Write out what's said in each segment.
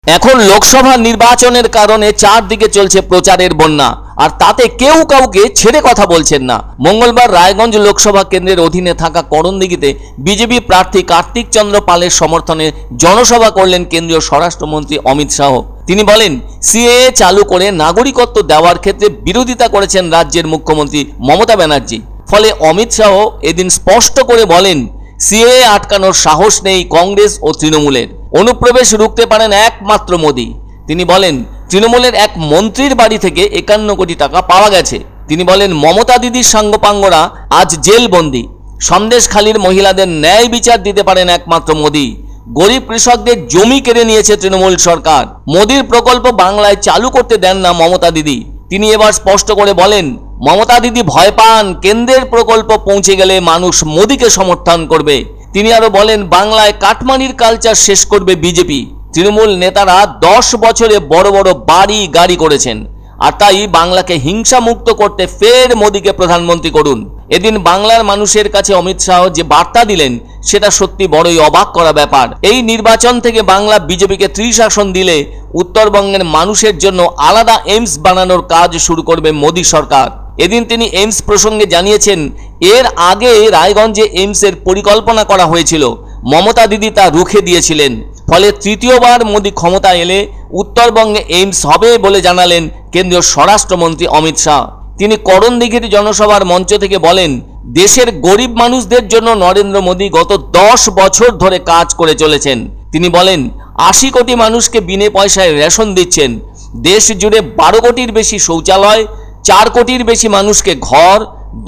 এখন লোকসভা নির্বাচনের কারণে চারদিকে চলছে প্রচারের বন্যা, আর তাতে কেউ কাউকে ছেড়ে কথা বলছেন না। মঙ্গলবার রায়গঞ্জ লোকসভা কেন্দ্রের অধীনে থাকা করণদিঘিতে বিজেপি প্রার্থী কার্তিক চন্দ্র পালের সমর্থনে জনসভা করলেন কেন্দ্রীয় স্বরাষ্ট্রমন্ত্রী অমিত শাহ। তিনি বলেন, সিএএ চালু করে নাগরিকত্ব দেওয়ার ক্ষেত্রে বিরোধিতা করেছেন রাজ্যের মুখ্যমন্ত্রী মমতা ব্যানার্জি। ফলে অমিত শাহ এদিন স্পষ্ট করে বলেন, সিএএ আটকানোর সাহস নেই কংগ্রেস ও তৃণমূলের। অনুপ্রবেশ রুখতে পারেন একমাত্র মোদি। তিনি বলেন, তৃণমূলের এক মন্ত্রীর বাড়ি থেকে 51 কোটি টাকা পাওয়া গেছে। তিনি বলেন, মমতা দিদির সাঙ্গপাঙ্গরা আজ জেলবন্দি। সন্দেশখালীর মহিলাদের ন্যায় বিচার দিতে পারেন একমাত্র মোদি। গরিব কৃষকদের জমি কেড়ে নিয়েছে তৃণমূল সরকার। মোদির প্রকল্প বাংলায় চালু করতে দেন না মমতা দিদি। তিনি এবার স্পষ্ট করে বলেন, মমতা দিদি ভয় পান কেন্দ্রের প্রকল্প পৌঁছে গেলে মানুষ মোদিকে সমর্থন করবে। তিনি আরো বলেন, বাংলায় কাটমানির কালচার শেষ করবে বিজেপি। তৃণমূল নেতারা 10 বছরে বড় বড় বাড়ি গাড়ি করেছেন, আর তাই বাংলাকে হিংসা মুক্ত করতে ফের মোদিকে প্রধানমন্ত্রী করুন। এদিন বাংলার মানুষের কাছে অমিত শাহ যে বার্তা দিলেন সেটা সত্যি বড়ই অবাক করা ব্যাপার। এই নির্বাচন থেকে বাংলা বিজেপিকে ত্রিশাসন দিলে উত্তরবঙ্গের মানুষের জন্য আলাদা এইমস বানানোর কাজ শুরু করবে মোদী সরকার। এদিন তিনি এইমস প্রসঙ্গে জানিয়েছেন, এর আগে রায়গঞ্জে এইমসের পরিকল্পনা করা হয়েছিল, মমতা দিদি তা রুখে দিয়েছিলেন। ফলে তৃতীয়বার মোদী ক্ষমতা এলে উত্তরবঙ্গে এইমস হবে বলে জানালেন কেন্দ্রীয় স্বরাষ্ট্রমন্ত্রী অমিত শাহ। তিনি করণদিঘির জনসভার মঞ্চ থেকে বলেন, দেশের গরিব মানুষদের জন্য নরেন্দ্র মোদী গত 10 বছর ধরে কাজ করে চলেছেন। তিনি বলেন, 80 কোটি মানুষকে বিনে পয়সায় রেশন দিচ্ছেন। দেশ জুড়ে 12 কোটির বেশি শৌচালয়, 4 কোটির বেশি মানুষকে ঘর,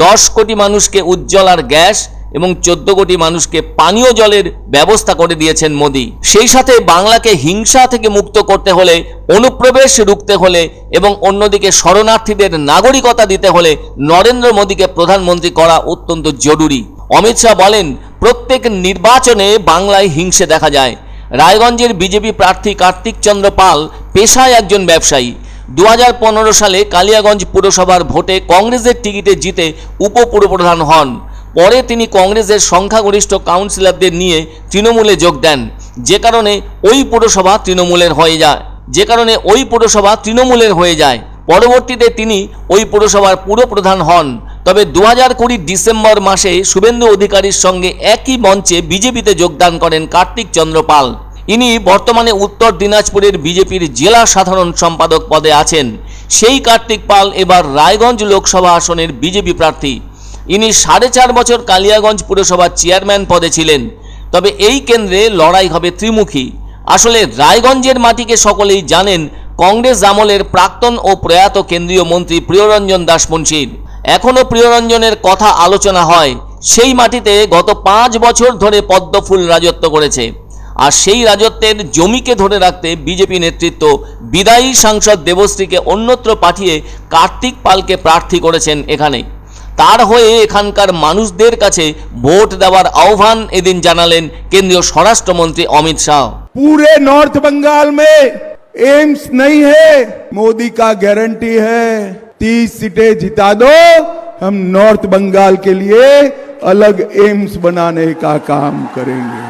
10 কোটি মানুষকে উজ্জ্বলার গ্যাস এবং 14 কোটি মানুষকে পানীয় জলের ব্যবস্থা করে দিয়েছেন মোদী। সেই সাথে বাংলাকে হিংসা থেকে মুক্ত করতে হলে, অনুপ্রবেশ রুখতে হলে এবং অন্যদিকে শরণার্থীদের নাগরিকতা দিতে হলে নরেন্দ্র মোদীকে প্রধানমন্ত্রী করা অত্যন্ত জরুরি। অমিত শাহ বলেন, প্রত্যেক নির্বাচনে বাংলায় হিংসে দেখা যায়। রায়গঞ্জের বিজেপি প্রার্থী কার্তিক চন্দ্র পাল পেশায় একজন ব্যবসায়ী। 2015 সালে কালিয়াগঞ্জ পুরসভার ভোটে কংগ্রেসের টিকিটে জিতে উপপুরপ্রধান হন। পরে তিনি কংগ্রেসের সংখ্যাগরিষ্ঠ কাউন্সিলরদের নিয়ে তৃণমূলে যোগ দেন, যে কারণে ওই পুরসভা তৃণমূলের হয়ে যায়। পরবর্তীতে তিনি ওই পুরসভার পুরপ্রধান হন। তবে 2020 ডিসেম্বর মাসে শুভেন্দু অধিকারীর সঙ্গে একই মঞ্চে বিজেপিতে যোগদান করেন কার্তিক চন্দ্র পাল। ইনি বর্তমানে উত্তর দিনাজপুরের বিজেপির জেলা সাধারণ সম্পাদক পদে আছেন। সেই কার্তিক পাল এবার রায়গঞ্জ লোকসভা আসনের বিজেপি প্রার্থী। ইনি 4.5 বছর কালিয়াগঞ্জ পুরসভার চেয়ারম্যান পদে ছিলেন। তবে এই কেন্দ্রে লড়াই হবে ত্রিমুখী। আসলে রায়গঞ্জের মাটিকে সকলেই জানেন কংগ্রেস আমলের প্রাক্তন ও প্রয়াত কেন্দ্রীয় মন্ত্রী প্রিয়রঞ্জন দাসমুন্সির। এখনও প্রিয়রঞ্জনের কথা আলোচনা হয়। সেই মাটিতে গত 5 বছর ধরে পদ্মফুল রাজত্ব করেছে। আর সেই রাজত্বের জমিকে ধরে রাখতে বিজেপি নেতৃত্ব বিদায়ী সাংসদ দেবশ্রীকে অন্যত্র পাঠিয়ে কার্তিক পালকে প্রার্থী করেছেন এখানে। তার হয়ে এখানকার মানুষদের কাছে ভোট দেওয়ার আহ্বান এদিন জানালেন কেন্দ্রীয় স্বরাষ্ট্রমন্ত্রী অমিত শাহ। पूरे नॉर्थ बंगाल में एम्स नहीं है, मोदी का गारंटी है 30 सीटें जिता दो, हम नॉर्थ बंगाल के लिए अलग एम्स बनाने का काम करेंगे।